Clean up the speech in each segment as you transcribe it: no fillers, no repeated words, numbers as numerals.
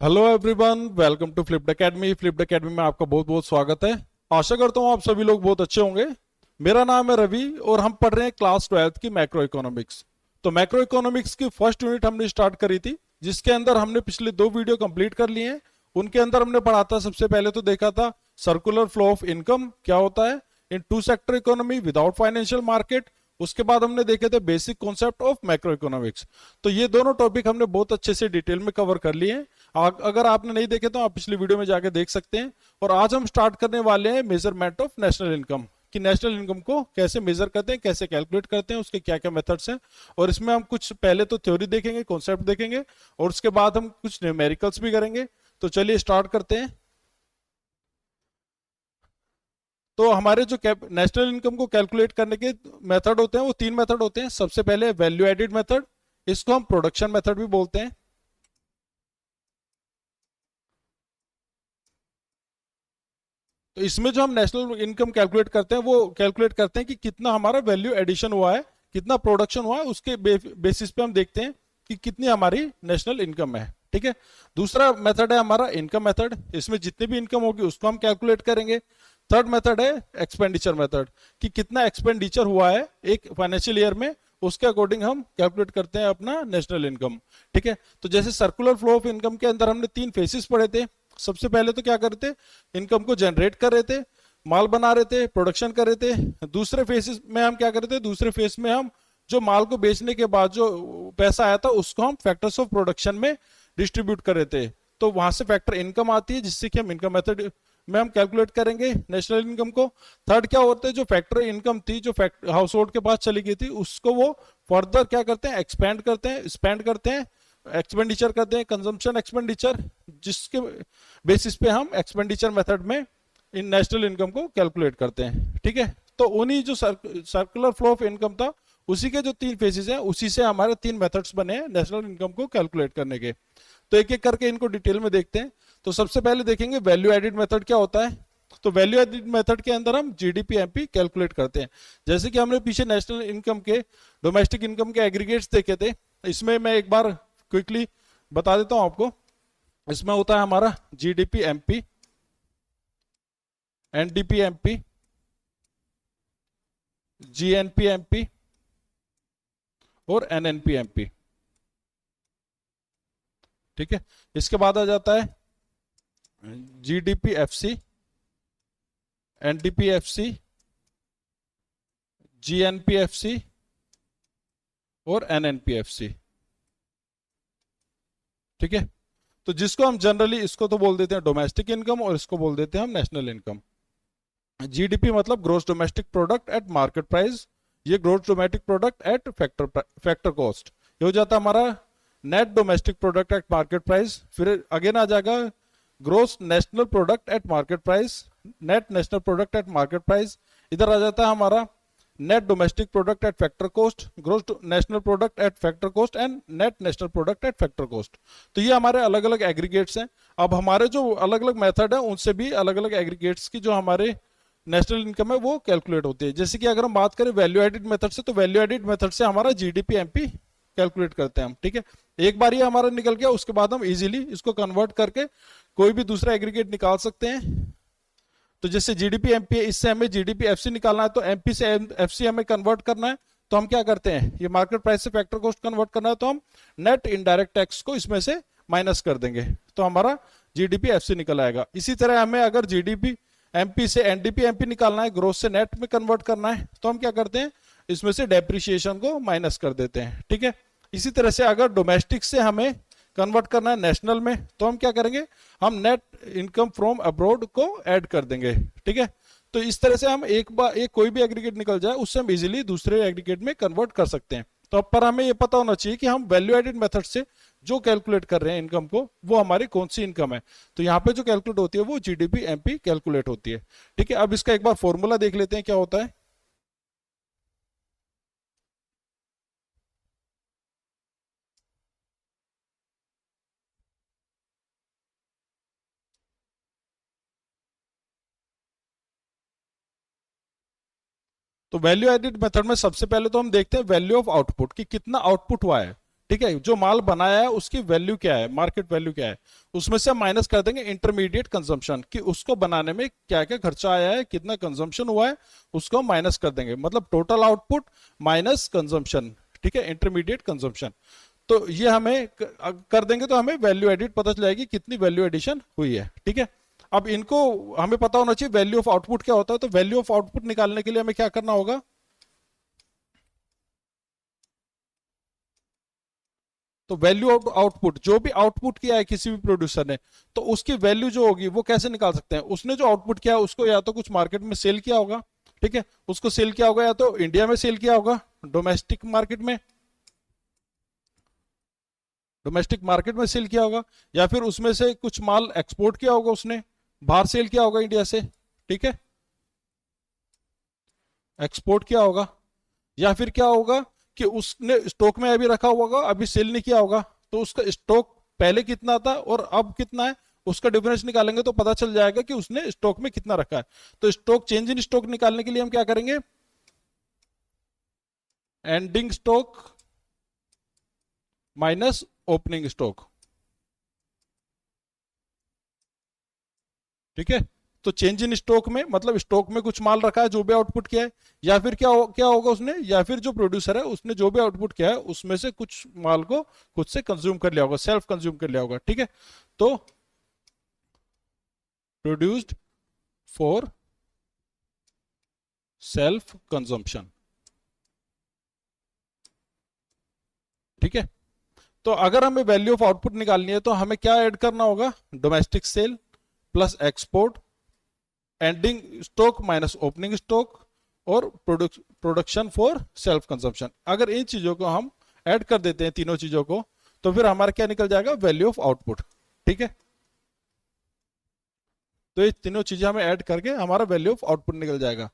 Hello everyone, welcome to flipped academy. Flipped academy में आपका बहुत बहुत स्वागत है। आशा करता हूँ आप सभी लोग बहुत अच्छे होंगे। मेरा नाम है रवि और हम पढ़ रहे हैं क्लास 12th की मैक्रो इकोनॉमिक्स। तो मैक्रो इकोनॉमिक्स की फर्स्ट यूनिट हमने स्टार्ट करी थी, जिसके अंदर हमने पिछले 2 वीडियो कंप्लीट कर लिए हैं। उनके अंदर हमने पढ़ा था, सबसे पहले तो देखा था सर्कुलर फ्लो ऑफ इनकम क्या होता है in two sector economy without financial market. उसके बाद हमने देखे थे basic concept of macro economics. तो ये दोनों टॉपिक हमने बहुत अच्छे से डिटेल में कवर कर लिए हैं। अगर आपने नहीं देखे तो आप पिछली वीडियो में जाके देख सकते हैं। और आज हम स्टार्ट करने वाले हैं मेजरमेंट ऑफ नेशनल इनकम, कि नेशनल इनकम को कैसे मेजर करते हैं, कैसे कैलकुलेट करते हैं, उसके क्या क्या मेथड्स हैं। और इसमें हम कुछ पहले तो थ्योरी देखेंगे, कॉन्सेप्ट देखेंगे, और उसके बाद हम कुछ न्यूमेरिकल्स भी करेंगे। तो चलिए स्टार्ट करते हैं। तो हमारे जो नेशनल इनकम को कैलकुलेट करने के मेथड होते हैं वो 3 मेथड होते हैं। सबसे पहले वैल्यू एडिड मेथड, इसको हम प्रोडक्शन मेथड भी बोलते हैं। तो इसमें जो हम नेशनल इनकम कैलकुलेट करते हैं वो कैलकुलेट करते हैं कि कितना हमारा वैल्यू एडिशन हुआ है, कितना प्रोडक्शन हुआ है, उसके बेसिस पे हम देखते हैं कि कितनी हमारी नेशनल इनकम है। ठीक है। दूसरा मेथड है हमारा इनकम मेथड, इसमें जितनी भी इनकम होगी उसको हम कैलकुलेट करेंगे। थर्ड मेथड है एक्सपेंडिचर मेथड, कि कितना एक्सपेंडिचर हुआ है एक फाइनेंशियल ईयर में, उसके अकॉर्डिंग हम कैलकुलेट करते हैं अपना नेशनल इनकम। ठीक है। तो जैसे सर्कुलर फ्लो ऑफ इनकम के अंदर हमने 3 फेसेस पढ़े थे। सबसे पहले तो क्या करते, इनकम को जनरेट कर रहे थे, माल बना रहे थे, प्रोडक्शन कर रहे थे। दूसरे फेस में हम क्या कर रहे थे, दूसरे फेस में हम जो माल को बेचने के बाद जो पैसा आया था उसको हम फैक्टर्स ऑफ प्रोडक्शन में डिस्ट्रीब्यूट कर रहे थे। तो वहां से फैक्टर इनकम आती है, जिससे कि हम इनकम मेथड में हम कैलकुलेट करेंगे नेशनल इनकम को। थर्ड क्या होता है, जो फैक्टर इनकम थी जो हाउस होल्ड के पास चली गई थी, उसको वो फर्दर क्या करते हैं, एक्सपेंड करते हैं, स्पेंड करते हैं, एक्सपेंडिचर करते हैं, कंजम्पशन एक्सपेंडिचर, जिसके बेसिस पे हम एक्सपेंडिचर मेथड में इन नेशनल इनकम को कैलकुलेट करते हैं। ठीक है। तो उन्हीं जो सर्कुलर फ्लो ऑफ इनकम था, उसी के जो 3 फेजेस हैं, उसी से हमारे 3 मेथड्स बने हैं नेशनल इनकम को कैलकुलेट करने के। तो एक एक करके इनको डिटेल में देखते हैं। तो सबसे पहले देखेंगे वैल्यू एडिड मेथड क्या होता है। तो वैल्यू एडिड मेथड के अंदर हम जीडीपी एमपी कैलकुलेट करते हैं। जैसे कि हमने पीछे नेशनल इनकम के, डोमेस्टिक इनकम के एग्रीगेट्स देखे थे, इसमें मैं एक बार क्विकली बता देता हूं आपको। इसमें होता है हमारा GDP MP, NDP MP, GNP MP और एनएनपी एमपी। ठीक है। इसके बाद आ जाता है GDP FC, NDP FC, GNP FC और एनएनपी एफसी। ठीक है। तो जिसको हम जनरली इसको तो बोल देते हैं डोमेस्टिक इनकम, और इसको बोल देते हैं हम नेशनल इनकम। जीडीपी मतलब gross domestic product at market price, ये gross domestic product at factor cost. ये हो जाता है हमारा net domestic product at market price. फिर अगेन आ जाएगा gross national product at market price, net national product at market price. इधर आ जाता है हमारा net domestic product at factor cost, gross national product at factor cost and net national product at factor cost. तो ये हमारे अलग अलग एग्रीगेट्स हैं। अब हमारे जो अलग अलग मेथड है उनसे भी अलग अलग एग्रीगेट्स की जो हमारे नेशनल इनकम है वो कैलकुलेट होती है। जैसे कि अगर हम बात करें वैल्यू एडिड मेथड से, तो वैल्यू एडिड मेथड से हमारा जीडीपी एमपी कैलकुलेट करते हैं हम। ठीक है। एक बार ये हमारा निकल गया, उसके बाद हम इजीली इसको कन्वर्ट करके कोई भी दूसरा एग्रीगेट निकाल सकते हैं। तो जैसे जीडीपी एमपी है, इससे हमें जीडीपी एफसी निकालना है, तो एमपी से एफसी हमें कन्वर्ट करना है। तो हम क्या करते हैं, ये मार्केट प्राइस से फैक्टर कॉस्ट कन्वर्ट करना है, तो हम नेट इनडायरेक्ट टैक्स को इसमें से माइनस कर देंगे, तो हमारा जीडीपी एफसी निकल आएगा। इसी तरह हमें अगर जीडीपी एमपी से एनडीपी एमपी निकालना है, ग्रोथ से नेट में कन्वर्ट करना है, तो हम क्या करते हैं, इसमें से डेप्रिसिएशन को माइनस कर देते हैं। ठीक है। इसी तरह से अगर डोमेस्टिक से हमें कन्वर्ट करना है नेशनल में, तो हम क्या करेंगे, हम नेट इनकम फ्रॉम अब्रॉड को ऐड कर देंगे। ठीक है। तो इस तरह से हम एक बार एक कोई भी एग्रीगेट निकल जाए, उससे हम इजीली दूसरे एग्रीगेट में कन्वर्ट कर सकते हैं। तो अब पर हमें ये पता होना चाहिए कि हम वैल्यू एडिड मेथड से जो कैलकुलेट कर रहे हैं इनकम को, वो हमारी कौन सी इनकम है। तो यहाँ पे जो कैलकुलेट होती है वो जीडीपी एमपी कैलकुलेट होती है। ठीक है। अब इसका एक बार फॉर्मूला देख लेते हैं क्या होता है। तो वैल्यू एडिड मेथड में सबसे पहले तो हम देखते हैं वैल्यू ऑफ आउटपुट, कि कितना आउटपुट हुआ है। ठीक है, जो माल बनाया है उसकी वैल्यू क्या है, मार्केट वैल्यू क्या है, उसमें से हम माइनस कर देंगे इंटरमीडिएट कंजम्पशन, कि उसको बनाने में क्या क्या खर्चा आया है, कितना कंजम्पशन हुआ है, उसको हम माइनस कर देंगे, मतलब टोटल आउटपुट माइनस कंजम्पशन। ठीक है, इंटरमीडिएट कंजम्पशन। तो ये हमें कर देंगे तो हमें वैल्यू एडिट पता चल जाएगी कितनी वैल्यू एडिशन हुई है। ठीक है, अब इनको हमें पता होना चाहिए वैल्यू ऑफ आउटपुट क्या होता है। तो वैल्यू ऑफ आउटपुट निकालने के लिए हमें क्या करना होगा, तो वैल्यू ऑफ आउटपुट, जो भी आउटपुट किया है किसी भी प्रोड्यूसर ने, तो उसकी वैल्यू जो होगी वो कैसे निकाल सकते हैं। उसने जो आउटपुट किया है उसको या तो कुछ मार्केट में सेल किया होगा, ठीक है, उसको सेल किया होगा, या तो इंडिया में सेल किया होगा डोमेस्टिक मार्केट में, डोमेस्टिक मार्केट में सेल किया होगा, या फिर उसमें से कुछ माल एक्सपोर्ट किया होगा, उसने बाहर सेल किया होगा इंडिया से। ठीक है, एक्सपोर्ट किया होगा, या फिर क्या होगा कि उसने स्टॉक में अभी रखा हुआ होगा, अभी सेल नहीं किया होगा, तो उसका स्टॉक पहले कितना था और अब कितना है, उसका डिफरेंस निकालेंगे तो पता चल जाएगा कि उसने स्टॉक में कितना रखा है। तो स्टॉक, चेंज इन स्टॉक निकालने के लिए हम क्या करेंगे, ending stock minus opening stock. ठीक है, तो चेंज इन स्टॉक में मतलब स्टॉक में कुछ माल रखा है जो भी आउटपुट किया है, या फिर क्या होगा उसने, या फिर जो प्रोड्यूसर है उसने जो भी आउटपुट किया है उसमें से कुछ माल को खुद से कंज्यूम कर लिया होगा, सेल्फ कंज्यूम कर लिया होगा। ठीक है, तो प्रोड्यूस्ड फॉर सेल्फ कंजम्पशन। ठीक है, तो अगर हमें वैल्यू ऑफ आउटपुट निकालनी है तो हमें क्या ऐड करना होगा, domestic sale plus export, ending stock minus opening stock, और प्रोडक्शन फॉर सेल्फ कंजम्पशन। अगर इन चीजों को हम ऐड कर देते हैं, तीनों चीजों को, तो फिर हमारा क्या निकल जाएगा, वैल्यू ऑफ आउटपुट। ठीक है, तो ये तीनों चीजें हमें ऐड करके हमारा वैल्यू ऑफ आउटपुट निकल जाएगा।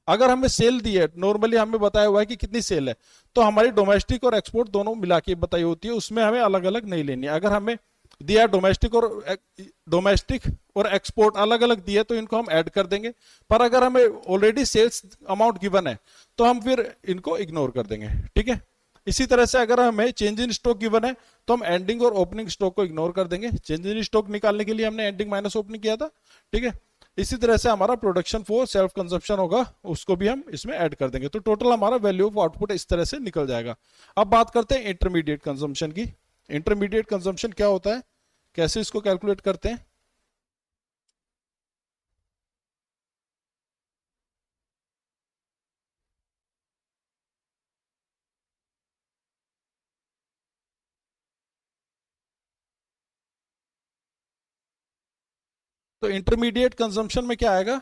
अगर हमें सेल दी है, नॉर्मली हमें बताया हुआ है कि कितनी सेल है, तो हमारी डोमेस्टिक और एक्सपोर्ट दोनों मिला के बताई होती है, उसमें हमें अलग अलग नहीं लेनी है। अगर हमें दिया डोमेस्टिक और एक्सपोर्ट अलग अलग दिए तो इनको हम ऐड कर देंगे, पर अगर हमें ऑलरेडी सेल्स अमाउंट गिवन है तो हम फिर इनको इग्नोर कर देंगे। ठीक है, इसी तरह से अगर हमें चेंज इन स्टॉक गिवन है तो हम एंडिंग और ओपनिंग स्टॉक को इग्नोर कर देंगे। चेंज इन स्टॉक निकालने के लिए हमने एंडिंग माइनस ओपनिंग किया था। ठीक है, इसी तरह से हमारा प्रोडक्शन फॉर सेल्फ कंजप्शन होगा, उसको भी हम इसमें ऐड कर देंगे, तो टोटल हमारा वैल्यू ऑफ आउटपुट इस तरह से निकल जाएगा। अब बात करते हैं इंटरमीडिएट कंजम्पशन की। इंटरमीडिएट कंजम्पशन क्या होता है, कैसे इसको कैलकुलेट करते हैं। तो इंटरमीडिएट कंजम्पशन में क्या आएगा,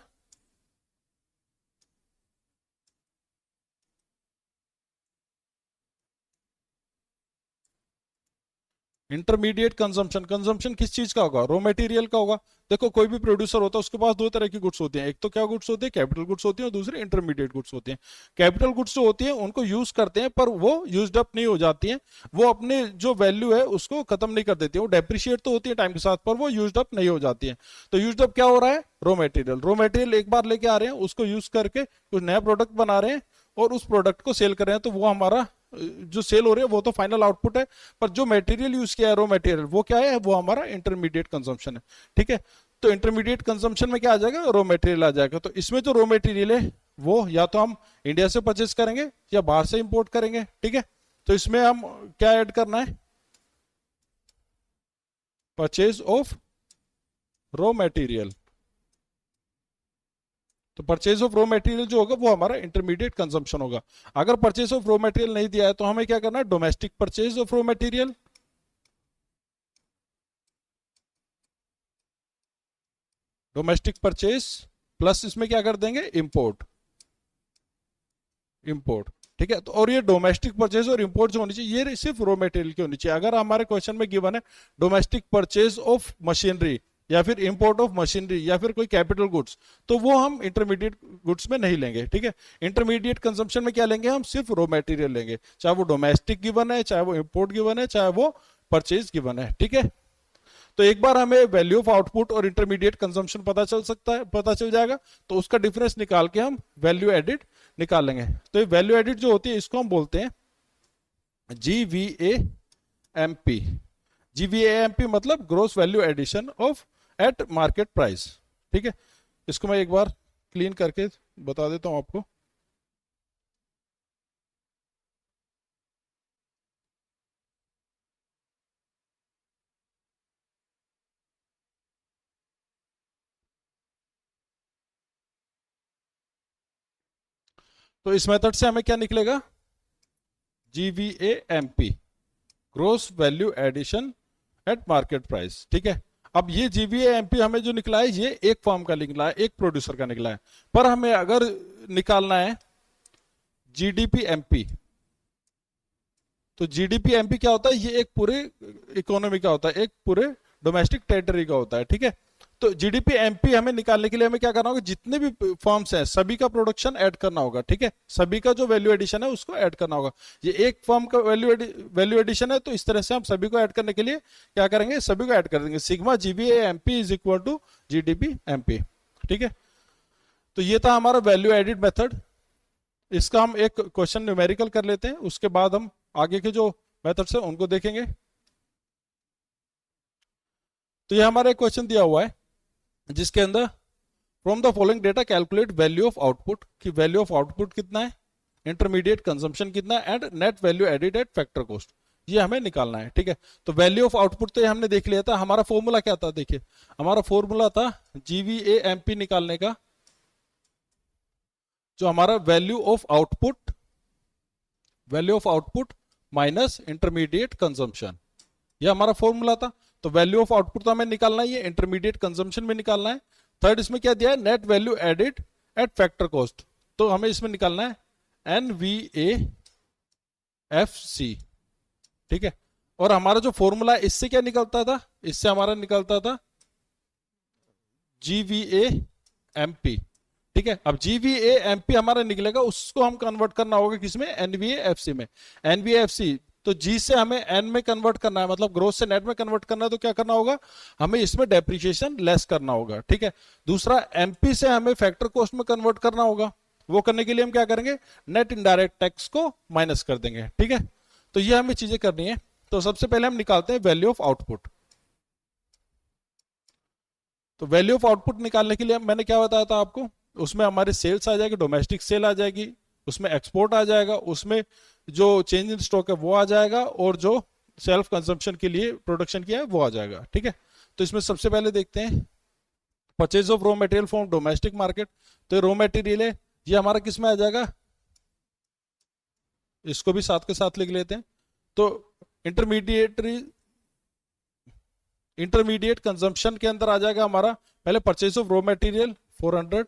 इंटरमीडिएट कंजम्पशन, कंजम्पशन किस चीज का होगा, रॉ मटेरियल का होगा। देखो कोई भी प्रोड्यूसर होता है उसके पास दो तरह की गुड्स होती हैं, एक तो क्या गुड्स होती है, कैपिटल गुड्स होती है, और दूसरी इंटरमीडिएट गुड्स होती हैं। कैपिटल गुड्स जो होती है उनको यूज करते हैं पर वो यूज्ड अप नहीं हो जाती हैं, वो अपने जो वैल्यू है उसको खत्म नहीं कर देती है, वो डेप्रिशिएट तो होती है टाइम के साथ पर वो यूज्ड अप नहीं हो जाती है। तो यूज्ड अप क्या हो रहा है, रॉ मटेरियल, रॉ मटेरियल एक बार लेके आ रहे हैं, उसको यूज करके कुछ नया प्रोडक्ट बना रहे हैं और उस प्रोडक्ट को सेल कर रहे हैं, तो वो हमारा जो सेल हो रही है वो तो फाइनल आउटपुट है, पर जो मटेरियल यूज किया है रॉ मटेरियल वो क्या है, वो हमारा इंटरमीडिएट कंजम्पशन है। ठीक है, तो इंटरमीडिएट कंजम्पशन में क्या आ जाएगा, रॉ मटेरियल आ जाएगा। तो इसमें जो रॉ मटेरियल है वो या तो हम इंडिया से परचेज करेंगे या बाहर से इंपोर्ट करेंगे। ठीक है, तो इसमें हम क्या ऐड करना है, परचेज ऑफ रॉ मटेरियल। तो परचेज ऑफ रॉ मटेरियल जो होगा वो हमारा इंटरमीडिएट कंजम्पशन होगा। अगर परचेज ऑफ रॉ मटेरियल नहीं दिया है तो हमें क्या करना है, domestic purchase of raw material, domestic purchase plus इसमें क्या कर देंगे, इंपोर्ट, इंपोर्ट। ठीक है, तो और ये डोमेस्टिक परचेज और इंपोर्ट जो होनी चाहिए ये सिर्फ रॉ मटेरियल की होनी चाहिए। अगर हमारे क्वेश्चन में गिवन है डोमेस्टिक परचेज ऑफ मशीनरी या फिर इंपोर्ट ऑफ मशीनरी या फिर कोई कैपिटल गुड्स, तो वो हम इंटरमीडिएट गुड्स में नहीं लेंगे। ठीक है, इंटरमीडिएट कंजम्पशन में क्या लेंगे, हम सिर्फ रॉ मटेरियल लेंगे, चाहे वो डोमेस्टिक गिवन है, चाहे वो इंपोर्ट गिवन है, चाहे वो परचेज गिवन है। ठीक है, तो एक बार हमें वैल्यू ऑफ आउटपुट और इंटरमीडिएट कंजम्पशन पता चल सकता है, पता चल जाएगा, तो उसका डिफरेंस निकाल के हम वैल्यू एडिट निकाल लेंगे। तो ये वैल्यू एडिट जो होती है इसको हम बोलते हैं GVA एमपी, जीवीएएमपी मतलब gross value addition of at market price. ठीक है, इसको मैं एक बार क्लीन करके बता देता हूं आपको। तो इस मेथड से हमें क्या निकलेगा, GVAMP gross value addition at market price. ठीक है, अब ये जीवीएएमपी हमें जो निकला है ये एक फर्म का निकला है, एक प्रोड्यूसर का निकला है। पर हमें अगर निकालना है जीडीपी एमपी, तो जीडीपी एमपी क्या होता है, ये एक पूरे इकोनॉमी का होता है, एक पूरे डोमेस्टिक टेरिटरी का होता है। ठीक है, तो जीडीपी एमपी हमें निकालने के लिए हमें क्या करना होगा, जितने भी फर्म्स हैं सभी का प्रोडक्शन ऐड करना होगा। ठीक है, सभी का जो वैल्यू एडिशन है उसको ऐड करना होगा। ये एक फर्म का वैल्यू एडिशन है, तो इस तरह से हम सभी को ऐड करने के लिए क्या करेंगे, सभी को ऐड कर देंगे। Sigma GVA MP is equal to GDP MP. ठीक है, तो ये था हमारा वैल्यू एडिड मेथड। इसका हम एक क्वेश्चन न्यूमेरिकल कर लेते हैं, उसके बाद हम आगे के जो मेथड्स है उनको देखेंगे। तो ये हमारा एक क्वेश्चन दिया हुआ है जिसके अंदर from the following data calculate value of output, कि वैल्यू ऑफ आउटपुट कितना है, इंटरमीडिएट कंजम्पशन कितना है, and net value added eight factor cost, ये हमें निकालना है। ठीक है, तो वैल्यू ऑफ आउटपुट तो ये हमने देख लिया था। हमारा फॉर्मूला क्या था, देखिए हमारा फॉर्मूला था जीवीएएमपी निकालने का, जो हमारा value of output minus intermediate consumption, ये हमारा फॉर्मूला था। तो वैल्यू ऑफ आउटपुट तो हमें निकालना ही है, इंटरमीडिएट कंजम्पशन में निकालना है। थर्ड इसमें क्या दिया है, net value added eight factor cost, तो हमें इसमें निकालना है एनवीएएफसी। ठीक है, और हमारा जो फॉर्मूला है इससे क्या निकलता था, इससे हमारा निकलता था जीवीएएमपी। ठीक है, अब जीवीएएमपी हमारा निकलेगा, उसको हम कन्वर्ट करना होगा किसमें, एनवीएएफसी में। एनवीएफसी तो जी से हमें एन में कन्वर्ट करना है, मतलब ग्रोथ से नेट में कन्वर्ट करना है, तो क्या करना होगा, हमें इसमें डेप्रिसिएशन लेस करना होगा। ठीक है, दूसरा एमपी से हमें फैक्टर कॉस्ट में कन्वर्ट करना होगा, वो करने के लिए हम क्या करेंगे, नेट इनडायरेक्ट टैक्स को माइनस कर देंगे। ठीक है, तो ये हमें चीजें करनी है। तो सबसे पहले हम निकालते हैं वैल्यू ऑफ आउटपुट। तो वैल्यू ऑफ आउटपुट निकालने के लिए मैंने क्या बताया था आपको, उसमें हमारी सेल्स आ जाएगी, डोमेस्टिक सेल आ जाएगी, उसमें एक्सपोर्ट आ जाएगा, उसमें जो चेंज इन स्टॉक है वो आ जाएगा, और जो सेल्फ कंजम्पशन के लिए प्रोडक्शन किया है वो आ जाएगा। ठीक है, तो इसमें सबसे पहले देखते हैं purchase of raw material from domestic market. तो रॉ मटेरियल है, ये हमारा किस में आ जाएगा, इसको भी साथ के साथ लिख लेते हैं। तो इंटरमीडिएट कंजम्पशन के अंदर आ जाएगा हमारा पहले परचेज ऑफ रॉ मटेरियल 400,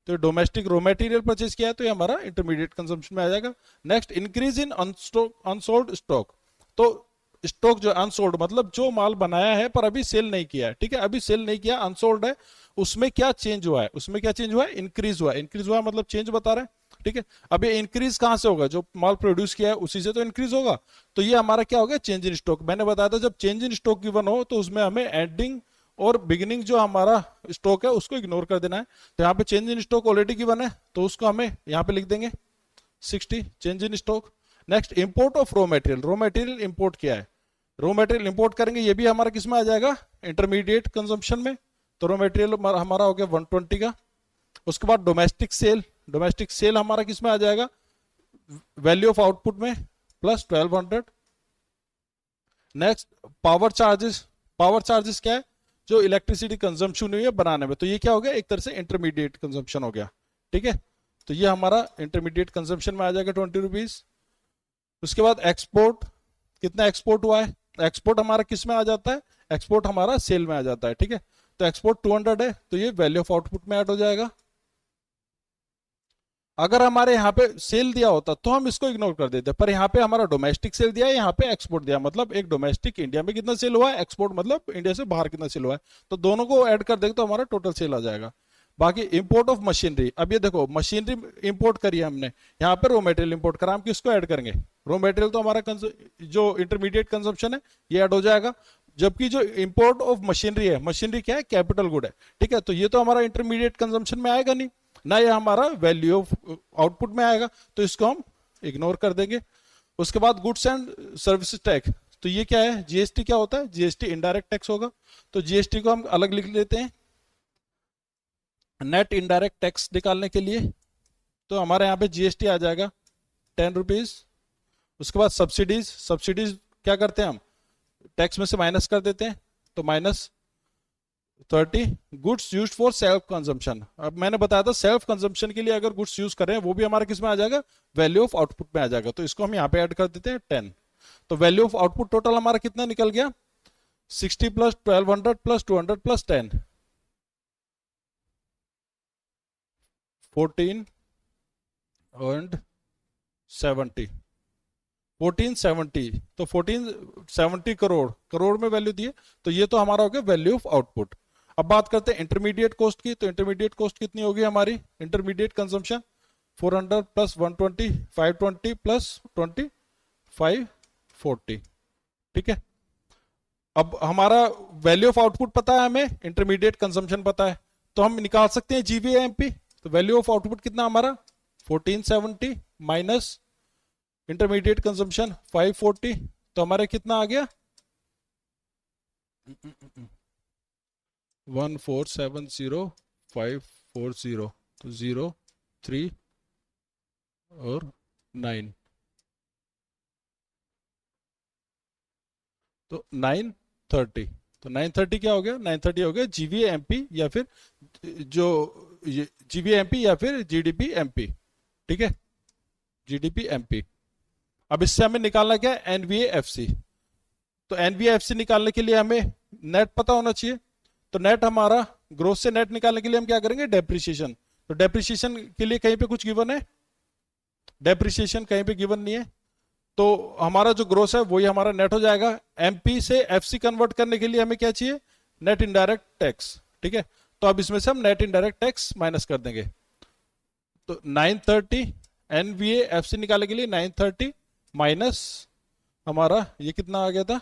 तो डोमेस्टिक रॉ मटेरियल परचेज किया है, तो ये हमारा इंटरमीडिएट कंजम्पशन में आ जाएगा। Next increase in unsold stock, तो स्टॉक जो अनसोल्ड मतलब जो माल बनाया है पर अभी सेल नहीं किया है। ठीक है, अभी सेल नहीं किया, अनसोल्ड है, उसमें क्या चेंज हुआ है, उसमें क्या चेंज हुआ है, इंक्रीज हुआ है। इंक्रीज हुआ मतलब चेंज बता रहे हैं। ठीक है, अब ये इंक्रीज कहां से होगा, जो माल प्रोड्यूस किया है उसी से तो इंक्रीज होगा। तो ये हमारा क्या होगा, चेंज इन स्टॉक। मैंने बताया था जब चेंज इन स्टॉक गिवन हो तो उसमें हमें एंडिंग और बिगिनिंग जो हमारा स्टॉक है उसको इग्नोर कर देना है। तो यहाँ पे change in stock already given है, तो उसको हमें यहाँ पे लिख देंगे 60 change in stock. Next import of raw material, raw material import किया है, रॉ मटेरियल इंपोर्ट करेंगे, ये भी हमारा किस में आ जाएगा, इंटरमीडिएट कंजम्पशन में। तो रॉ मटेरियल हमारा हो गया 120 का। उसके बाद डोमेस्टिक सेल, डोमेस्टिक सेल हमारा किस में आ जाएगा, वैल्यू ऑफ आउटपुट में plus 1200। Next power charges, power charges क्या है, जो इलेक्ट्रिसिटी कंजम्पशन हुई है बनाने में, तो ये क्या हो गया, एक तरह से इंटरमीडिएट कंजम्पशन हो गया। ठीक है, तो ये हमारा इंटरमीडिएट कंजम्पशन में आ जाएगा 20 रुपीज। उसके बाद एक्सपोर्ट, कितना एक्सपोर्ट हुआ है, एक्सपोर्ट हमारा किस में आ जाता है, एक्सपोर्ट हमारा सेल में आ जाता है। ठीक है, तो एक्सपोर्ट 200 है, तो ये वैल्यू ऑफ आउटपुट में ऐड हो जाएगा। अगर हमारे यहाँ पे सेल दिया होता तो हम इसको इग्नोर कर देते, पर यहाँ पे हमारा डोमेस्टिक सेल दिया है, यहाँ पे एक्सपोर्ट दिया, मतलब एक डोमेस्टिक इंडिया में कितना सेल हुआ है, एक्सपोर्ट मतलब इंडिया से बाहर कितना सेल हुआ है, तो दोनों को ऐड कर देंगे तो हमारा टोटल सेल आ जाएगा। बाकी इंपोर्ट ऑफ मशीनरी, अब ये देखो मशीनरी इंपोर्ट करी है हमने, यहाँ पे रॉ मटेरियल इंपोर्ट करा, हम किसको ऐड करेंगे, रॉ मटेरियल तो हमारा जो इंटरमीडिएट कंजम्पशन है ये ऐड हो जाएगा। जबकि जो इंपोर्ट ऑफ मशीनरी है, मशीनरी क्या है, कैपिटल गुड है। ठीक है, तो ये तो हमारा इंटरमीडिएट कंजम्पशन में आएगा नहीं ना, ये हमारा वैल्यू ऑफ आउटपुट में आएगा, तो इसको हम इग्नोर कर देंगे। उसके बाद गुड्स एंड सर्विसेज टैक्स, तो ये क्या है, जीएसटी क्या होता है, जीएसटी इनडायरेक्ट टैक्स होगा, तो जीएसटी को हम अलग लिख लेते हैं नेट इनडायरेक्ट टैक्स निकालने के लिए। तो हमारे यहाँ पे जीएसटी आ जाएगा 10 रुपीज। उसके बाद सब्सिडीज, सब्सिडीज क्या करते हैं हम, टैक्स में से माइनस कर देते हैं, तो -30। Goods used for self consumption, अब मैंने बताया था सेल्फ कंजम्पशन के लिए अगर गुड्स यूज कर रहे हैं वो भी हमारा किस में आ जाएगा, वैल्यू ऑफ आउटपुट में आ जाएगा, तो इसको हम यहाँ पे ऐड कर देते हैं 10। तो वैल्यू ऑफ आउटपुट टोटल हमारा कितना निकल गया, 60 प्लस 1200 प्लस 200 प्लस 10, 14 एंड 70, 1470, तो 1470 करोड़, करोड़ में वैल्यू दी है, तो ये तो हमारा हो गया वैल्यू ऑफ आउटपुट। अब बात करते हैं इंटरमीडिएट कॉस्ट की, तो इंटरमीडिएट कॉस्ट कितनी होगी हमारी, इंटरमीडिएट कंजम्पशन 400 प्लस 120, 520 प्लस 20, 540, ठीक है। अब हमारा वैल्यू ऑफ आउटपुट पता है हमें, इंटरमीडिएट कंजम्पशन पता है, तो हम निकाल सकते हैं जीवीएमपी। तो वैल्यू ऑफ आउटपुट कितना हमारा 1470 माइनस इंटरमीडिएट कंजम्पशन 540, तो हमारे कितना आ गया 1470540, तो 0 3 और 9, तो 930, तो 930 क्या हो गया, 930 हो गया जीवीएमपी या फिर जो जीवीएमपी या फिर जीडीपी एमपी, ठीक है, जीडीपी एमपी। अब इससे हमें निकालना क्या है, एनवीएएफसी। तो एनवीएएफसी निकालने के लिए हमें नेट पता होना चाहिए, तो नेट हमारा ग्रोस से नेट निकालने के लिए हम क्या करेंगे, डेप्रिसिएशन। तो डेप्रिसिएशन के लिए कहीं पे कुछ गिवन है, डेप्रिसिएशन कहीं पे गिवन नहीं है, तो हमारा जो ग्रोस है वही हमारा नेट हो जाएगा। एमपी से एफसी कन्वर्ट करने के लिए हमें क्या चाहिए, नेट इनडायरेक्ट टैक्स, ठीक है। तो अब इसमें से हम नेट इनडायरेक्ट टैक्स माइनस कर देंगे, तो 930 एनवीएएफसी निकालने के लिए 930 माइनस हमारा ये कितना आ गया था,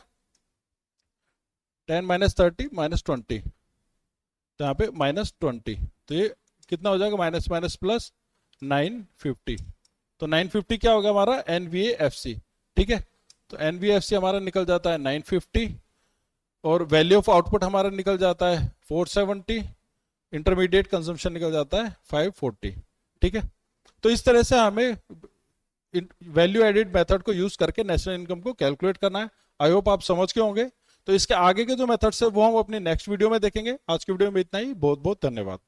10 माइनस 30 माइनस 20, तो यहाँ पे -20, तो ये कितना हो जाएगा, माइनस माइनस प्लस 950, तो 950 क्या होगा हमारा एनवीएएफसी, ठीक है। तो एनवीएफसी हमारा निकल जाता है 950 और वैल्यू ऑफ आउटपुट हमारा निकल जाता है 470, इंटरमीडिएट कंजम्पशन निकल जाता है 540, ठीक है। तो इस तरह से हमें वैल्यू एडिड मेथड को यूज करके नेशनल इनकम को कैलकुलेट करना है। आई होप आप समझ के होंगे। तो इसके आगे के जो मेथड्स है वो हम अपनी नेक्स्ट वीडियो में देखेंगे। आज की वीडियो में इतना ही, बहुत बहुत धन्यवाद।